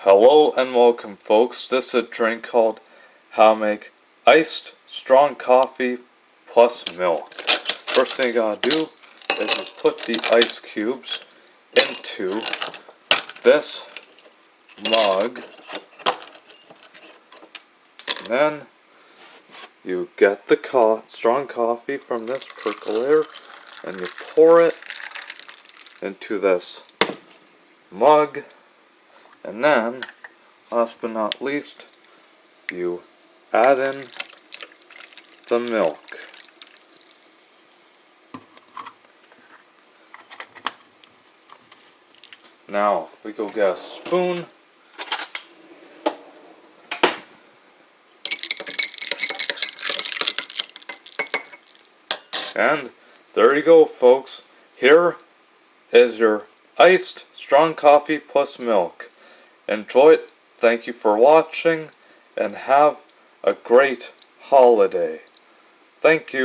Hello and welcome, folks. This is a drink called How to Make Iced Strong Coffee plus Milk. First thing you gotta do is you put the ice cubes into this mug. And then you get the strong coffee from this percolator and you pour it into this mug. And then, last but not least, you add in the milk. Now, we go get a spoon. And there you go, folks. Here is your iced strong coffee plus milk. Enjoy it, thank you for watching, and have a great holiday. Thank you.